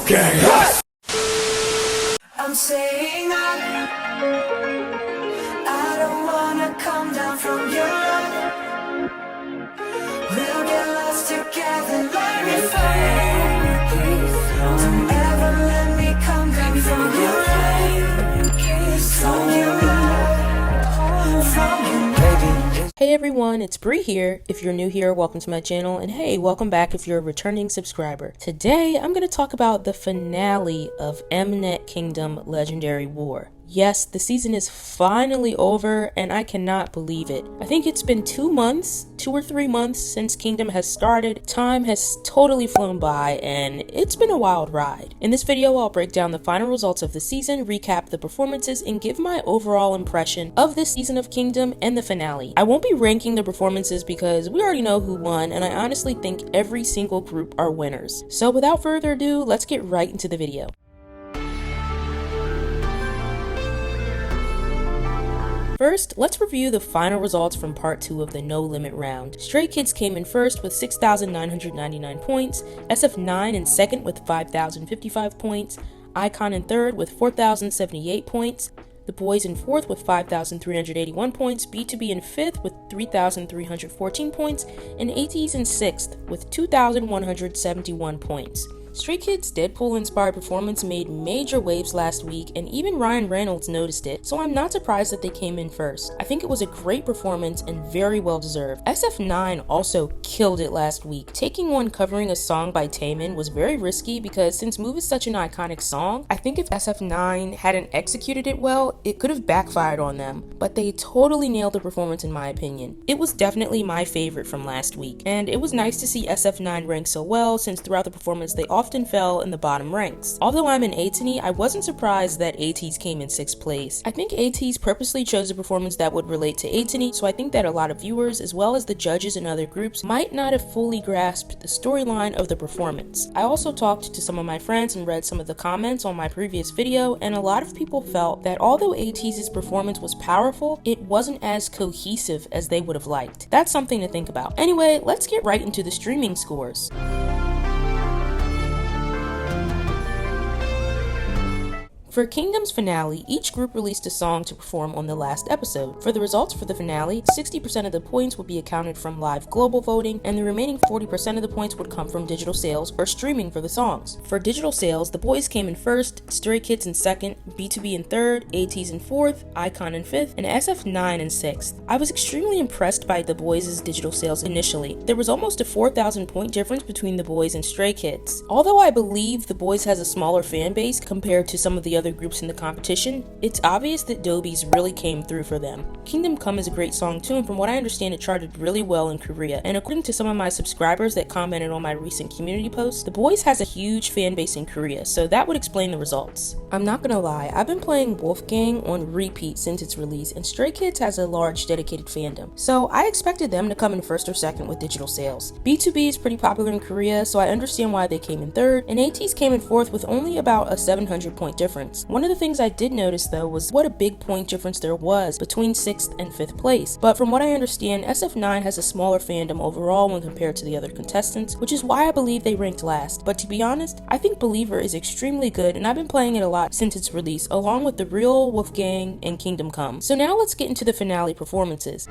Wolfgang. Yes! I'm saying I don't wanna come down from your love. We'll get lost together like we fly. Don't ever let me come down from your love. From your love. From your love. Hey everyone, it's Bree here. If you're new here, welcome to my channel, and hey, welcome back if you're a returning subscriber. Today, I'm going to talk about the finale of Mnet Kingdom Legendary War. Yes, the season is finally over, and I cannot believe it. I think it's been 2 or 3 months since Kingdom has started. Time has totally flown by, and it's been a wild ride. In this video, I'll break down the final results of the season, recap the performances, and give my overall impression of this season of Kingdom and the finale. I won't be ranking the performances because we already know who won, and I honestly think every single group are winners. So without further ado, let's get right into the video. First, let's review the final results from part 2 of the No Limit round. Stray Kids came in first with 6,999 points, SF9 in second with 5,055 points, iKON in third with 4,078 points, the boyz in fourth with 5,381 points, BTOB in fifth with 3,314 points, and ateez in sixth with 2,171 points. Stray Kids' Deadpool-inspired performance made major waves last week, and even Ryan Reynolds noticed it, so I'm not surprised that they came in first. I think it was a great performance and very well deserved. SF9 also killed it last week. Taking one covering a song by Taemin was very risky because since Move is such an iconic song, I think if SF9 hadn't executed it well, it could have backfired on them, but they totally nailed the performance in my opinion. It was definitely my favorite from last week, and it was nice to see SF9 rank so well since throughout the performance they often fell in the bottom ranks. Although I'm an ateez, I wasn't surprised that ateez came in 6th place. I think ateez purposely chose a performance that would relate to ateez, so I think that a lot of viewers, as well as the judges in other groups, might not have fully grasped the storyline of the performance. I also talked to some of my friends and read some of the comments on my previous video, and a lot of people felt that although ateez's performance was powerful, it wasn't as cohesive as they would have liked. That's something to think about. Anyway, let's get right into the streaming scores. For Kingdom's finale, each group released a song to perform on the last episode. For the results for the finale, 60% of the points would be accounted from live global voting, and the remaining 40% of the points would come from digital sales or streaming for the songs. For digital sales, the boyz came in first, Stray Kids in second, BTOB in third, ateez in fourth, iKON in fifth, and SF9 in sixth. I was extremely impressed by the boyz' digital sales initially. There was almost a 4,000 point difference between the boyz and Stray Kids. Although I believe the boyz has a smaller fan base compared to some of the other groups in the competition, it's obvious that Dobies really came through for them. Kingdom Come is a great song too, and from what I understand it charted really well in Korea, and according to some of my subscribers that commented on my recent community posts, the boyz has a huge fan base in Korea, so that would explain the results. I'm not gonna lie, I've been playing Wolfgang on repeat since its release, and Stray Kids has a large dedicated fandom, so I expected them to come in first or second with digital sales. BTOB is pretty popular in Korea, so I understand why they came in third, and ateez came in fourth with only about a 700 point difference. One of the things I did notice though was what a big point difference there was between 6th and 5th place, but from what I understand, SF9 has a smaller fandom overall when compared to the other contestants, which is why I believe they ranked last. But to be honest, I think Believer is extremely good, and I've been playing it a lot since its release, along with the real Wolfgang and Kingdom Come. So now let's get into the finale performances.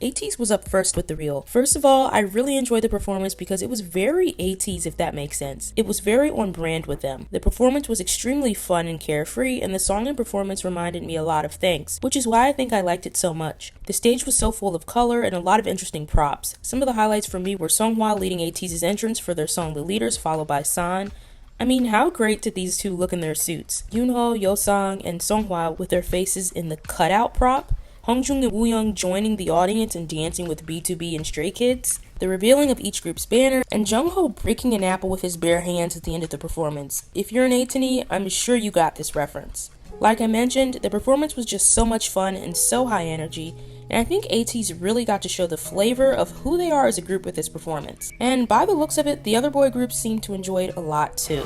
ateez was up first with the reel. First of all, I really enjoyed the performance because it was very ateez, if that makes sense. It was very on brand with them. The performance was extremely fun and carefree, and the song and performance reminded me a lot of Thanks, which is why I think I liked it so much. The stage was so full of color and a lot of interesting props. Some of the highlights for me were Songhwa leading ateez's entrance for their song The Leaders, followed by San. I mean, how great did these two look in their suits? Yoonho, Yosang, and Songhwa with their faces in the cutout prop. Hongjoong and Wooyoung joining the audience and dancing with BTOB and Stray Kids, the revealing of each group's banner, and Jungho breaking an apple with his bare hands at the end of the performance. If you're an ateez, I'm sure you got this reference. Like I mentioned, the performance was just so much fun and so high energy, and I think ateez really got to show the flavor of who they are as a group with this performance. And by the looks of it, the other boy groups seemed to enjoy it a lot too.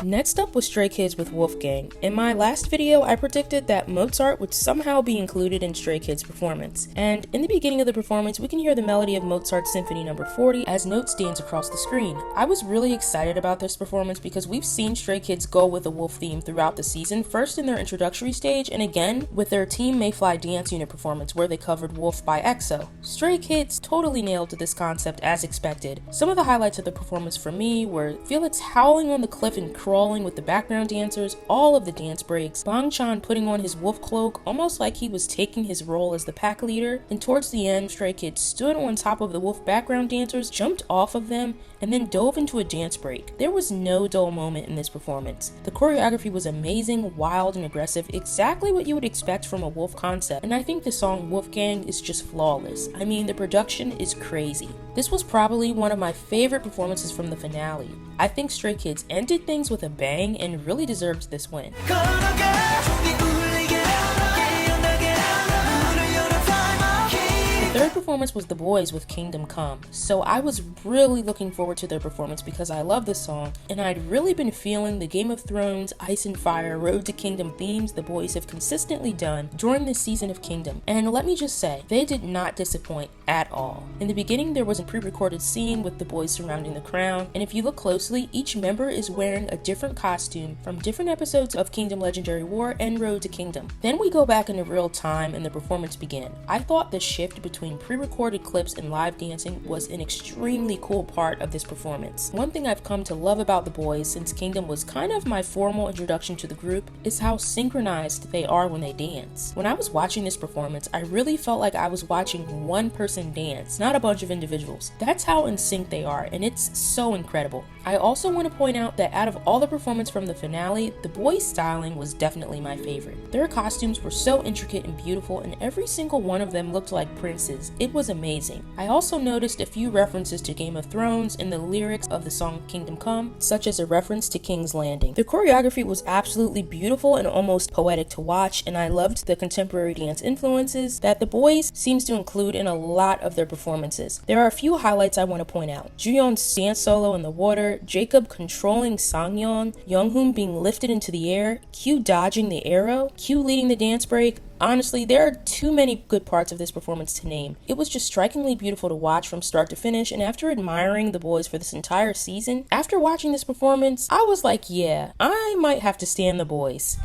Next up was Stray Kids with Wolfgang. In my last video, I predicted that Mozart would somehow be included in Stray Kids' performance. And in the beginning of the performance, we can hear the melody of Mozart's Symphony No. 40 as notes dance across the screen. I was really excited about this performance because we've seen Stray Kids go with a wolf theme throughout the season, first in their introductory stage and again with their Team Mayfly dance unit performance where they covered Wolf by EXO. Stray Kids totally nailed this concept as expected. Some of the highlights of the performance for me were Felix howling on the cliff and crawling with the background dancers, all of the dance breaks, Bang Chan putting on his wolf cloak almost like he was taking his role as the pack leader, and towards the end, Stray Kids stood on top of the wolf background dancers, jumped off of them, and then dove into a dance break. There was no dull moment in this performance. The choreography was amazing, wild, and aggressive, exactly what you would expect from a wolf concept, and I think the song Wolfgang is just flawless. I mean, the production is crazy. This was probably one of my favorite performances from the finale. I think Stray Kids ended things with a bang and really deserved this win. The third performance was the boyz with Kingdom Come, so I was really looking forward to their performance because I love this song, and I'd really been feeling the Game of Thrones, Ice and Fire, Road to Kingdom themes the boyz have consistently done during this season of Kingdom, and let me just say, they did not disappoint at all. In the beginning, there was a pre-recorded scene with the boyz surrounding the crown, and if you look closely, each member is wearing a different costume from different episodes of Kingdom Legendary War and Road to Kingdom. Then we go back into real time and the performance began. I thought the shift between pre-recorded clips and live dancing was an extremely cool part of this performance. One thing I've come to love about the boyz since Kingdom was kind of my formal introduction to the group is how synchronized they are when they dance. When I was watching this performance, I really felt like I was watching one person dance, not a bunch of individuals. That's how in sync they are, and it's so incredible. I also want to point out that out of all the performance from the finale, the boyz styling was definitely my favorite. Their costumes were so intricate and beautiful, and every single one of them looked like princes. It was amazing. I also noticed a few references to Game of Thrones in the lyrics of the song Kingdom Come, such as a reference to King's Landing. The choreography was absolutely beautiful and almost poetic to watch, and I loved the contemporary dance influences that the boyz seems to include in a lot of their performances. There are a few highlights I want to point out. Juyeon's dance solo in the water, Jacob controlling Sangyeon, Younghoon being lifted into the air, Q dodging the arrow, Q leading the dance break. Honestly, there are too many good parts of this performance to name. It was just strikingly beautiful to watch from start to finish, and after admiring the boyz for this entire season, after watching this performance, I was like, yeah, I might have to stan the boyz.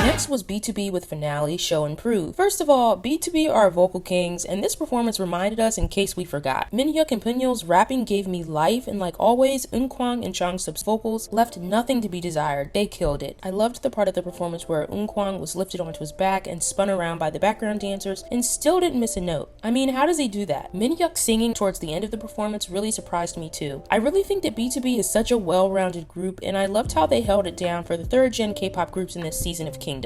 Next was BTOB with Finale, Show and Prove. First of all, BTOB are vocal kings, and this performance reminded us in case we forgot. Minhyuk and Pinyo's rapping gave me life, and like always, Eunkwang and Changsub's vocals left nothing to be desired. They killed it. I loved the part of the performance where Eunkwang was lifted onto his back and spun around by the background dancers and still didn't miss a note. I mean, how does he do that? Minhyuk singing towards the end of the performance really surprised me too. I really think that BTOB is such a well-rounded group, and I loved how they held it down for the third-gen K-pop groups in this season of Kingdom.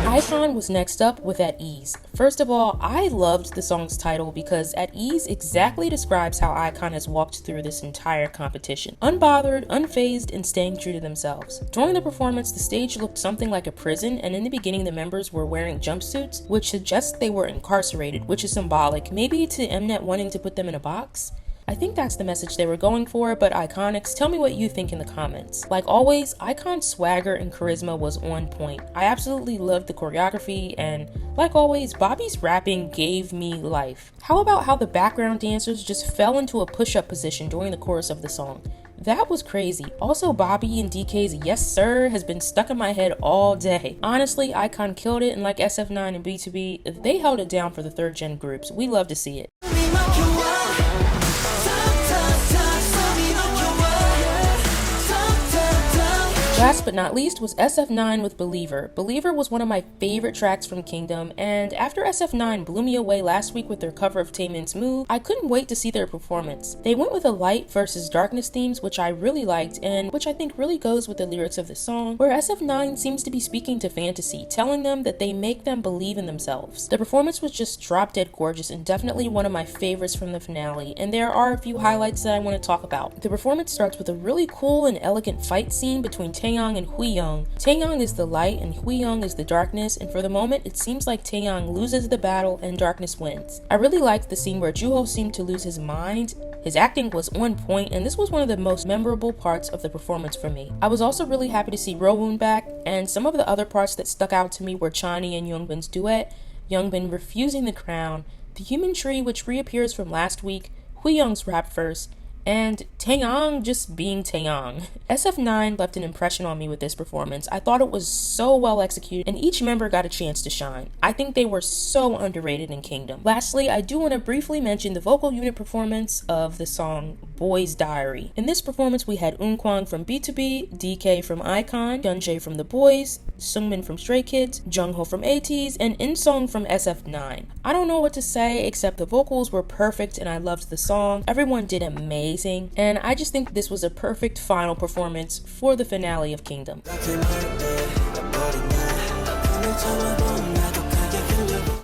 iKON was next up with Ateez. First of all, I loved the song's title because Ateez exactly describes how iKON has walked through this entire competition. Unbothered, unfazed, and staying true to themselves. During the performance, the stage looked something like a prison, and in the beginning the members were wearing jumpsuits, which suggests they were incarcerated, which is symbolic, maybe to Mnet wanting to put them in a box? I think that's the message they were going for, but Iconics, tell me what you think in the comments. Like always, iKON's swagger and charisma was on point. I absolutely loved the choreography, and like always, Bobby's rapping gave me life. How about how the background dancers just fell into a push-up position during the chorus of the song? That was crazy. Also, Bobby and DK's Yes Sir has been stuck in my head all day. Honestly, iKON killed it, and like SF9 and BTOB, they held it down for the third gen groups. We love to see it. Last but not least was SF9 with Believer. Believer was one of my favorite tracks from Kingdom, and after SF9 blew me away last week with their cover of Taemin's Move, I couldn't wait to see their performance. They went with a light versus darkness themes, which I really liked, and which I think really goes with the lyrics of the song, where SF9 seems to be speaking to fantasy, telling them that they make them believe in themselves. The performance was just drop dead gorgeous and definitely one of my favorites from the finale, and there are a few highlights that I want to talk about. The performance starts with a really cool and elegant fight scene between Taeyang and Huiyoung. Taeyang is the light and Huiyoung is the darkness, and for the moment it seems like Taeyang loses the battle and darkness wins. I really liked the scene where Juho seemed to lose his mind. His acting was on point, and this was one of the most memorable parts of the performance for me. I was also really happy to see Rowoon back, and some of the other parts that stuck out to me were Chani and Youngbin's duet, Youngbin refusing the crown, the human tree which reappears from last week, Huiyoung's rap verse, and Taeyang just being Taeyang. SF9 left an impression on me with this performance. I thought it was so well executed and each member got a chance to shine. I think they were so underrated in Kingdom. Lastly, I do want to briefly mention the vocal unit performance of the song Boyz Diary. In this performance we had Eunkwang from B2B, DK from iKON, Hyunjae from the boyz, Sungmin from Stray Kids, Jungho from ateez, and Insong from SF9. I don't know what to say except the vocals were perfect and I loved the song. Everyone did amazing, and I just think this was a perfect final performance for the finale of Kingdom.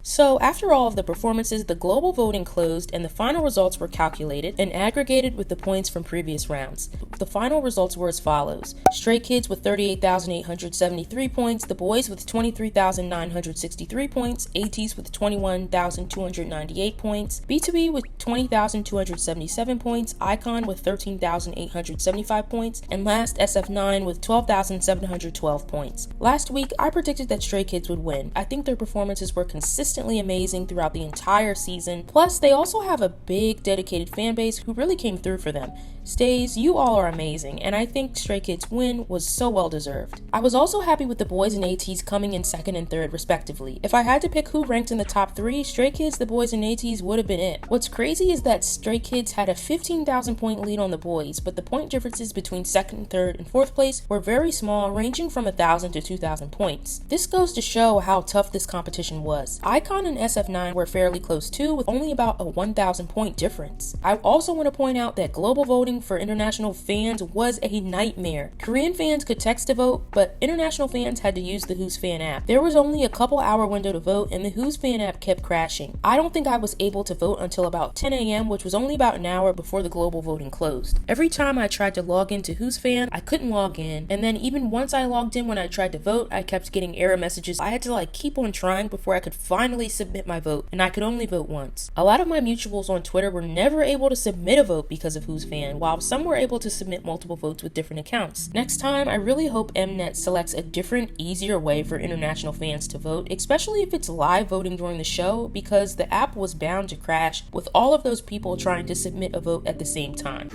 So after all of the performances, the global voting closed and the final results were calculated and aggregated with the points from previous rounds. The final results were as follows: Stray Kids with 38,873 points, the boyz with 23,963 points, ateez with 21,298 points, B2B with 20,277 points, iKON with 13,875 points, and last SF9 with 12,712 points. Last week, I predicted that Stray Kids would win. I think their performances were consistently amazing throughout the entire season. Plus, they also have a big dedicated fan base who really came through for them. Stays, you all are amazing, and I think Stray Kids' win was so well deserved. I was also happy with the boyz and ateez coming in second and third respectively. If I had to pick who ranked in the top 3, Stray Kids, the boyz, and ateez would have been it. What's crazy is that Stray Kids had a 15,000 point lead on the boyz, but the point differences between second, third, and fourth place were very small, ranging from 1,000 to 2,000 points. This goes to show how tough this competition was. iKON and SF9 were fairly close too, with only about a 1,000 point difference. I also want to point out that global voting for international fans was a nightmare. Korean fans could text to vote, but international fans had to use the Who's Fan app. There was only a couple hour window to vote, and the Who's Fan app kept crashing. I don't think I was able to vote until about 10 a.m., which was only about an hour before the global voting closed. Every time I tried to log into Who's Fan, I couldn't log in, and then even once I logged in when I tried to vote, I kept getting error messages. I had to keep on trying before I could finally submit my vote, and I could only vote once. A lot of my mutuals on Twitter were never able to submit a vote because of Who's Fan, while some were able to submit multiple votes with different accounts. Next time, I really hope Mnet selects a different, easier way for international fans to vote, especially if it's live voting during the show, because the app was bound to crash with all of those people trying to submit a vote at the same time.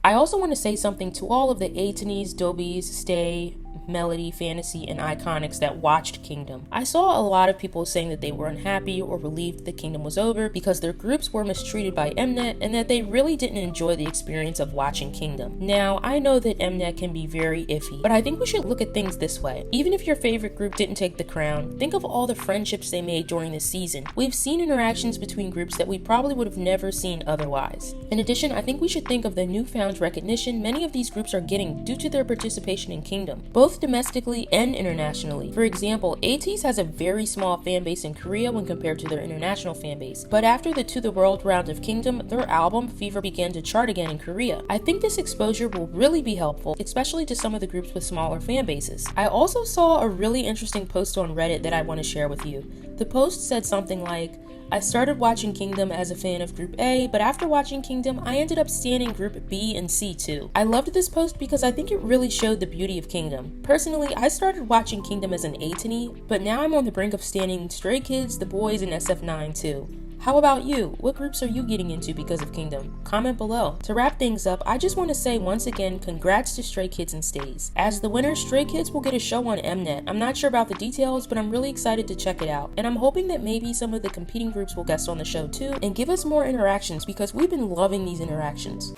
I also want to say something to all of the ateez, dobies, stay, Melody, Fantasy, and Iconics that watched Kingdom. I saw a lot of people saying that they were unhappy or relieved that Kingdom was over because their groups were mistreated by Mnet and that they really didn't enjoy the experience of watching Kingdom. Now, I know that Mnet can be very iffy, but I think we should look at things this way. Even if your favorite group didn't take the crown, think of all the friendships they made during this season. We've seen interactions between groups that we probably would have never seen otherwise. In addition, I think we should think of the newfound recognition many of these groups are getting due to their participation in Kingdom, both domestically and internationally. For example, ateez has a very small fan base in Korea when compared to their international fan base, but after the To The World round of Kingdom, their album Fever began to chart again in Korea. I think this exposure will really be helpful, especially to some of the groups with smaller fan bases. I also saw a really interesting post on Reddit that I want to share with you. The post said something like, I started watching Kingdom as a fan of Group A, but after watching Kingdom, I ended up standing Group B and C too. I loved this post because I think it really showed the beauty of Kingdom. Personally, I started watching Kingdom as an ateez, but now I'm on the brink of standing Stray Kids, the boyz, and SF9 too. How about you? What groups are you getting into because of Kingdom? Comment below. To wrap things up, I just want to say once again, congrats to Stray Kids and Stays. As the winner, Stray Kids will get a show on Mnet. I'm not sure about the details, but I'm really excited to check it out. And I'm hoping that maybe some of the competing groups will guest on the show too and give us more interactions because we've been loving these interactions.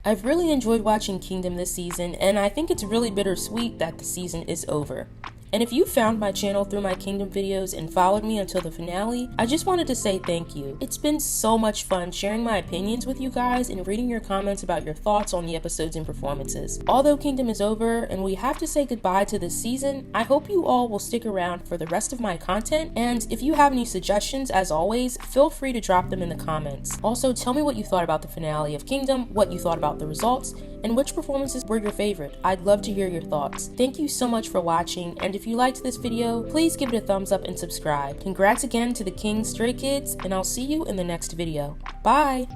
I've really enjoyed watching Kingdom this season, and I think it's really bittersweet that the season is over. And if you found my channel through my Kingdom videos and followed me until the finale, I just wanted to say thank you. It's been so much fun sharing my opinions with you guys and reading your comments about your thoughts on the episodes and performances. Although Kingdom is over and we have to say goodbye to this season, I hope you all will stick around for the rest of my content, and if you have any suggestions, as always, feel free to drop them in the comments. Also, tell me what you thought about the finale of Kingdom, what you thought about the results, and which performances were your favorite. I'd love to hear your thoughts. Thank you so much for watching, and if you liked this video, please give it a thumbs up and subscribe. Congrats again to the King Stray Kids, and I'll see you in the next video. Bye!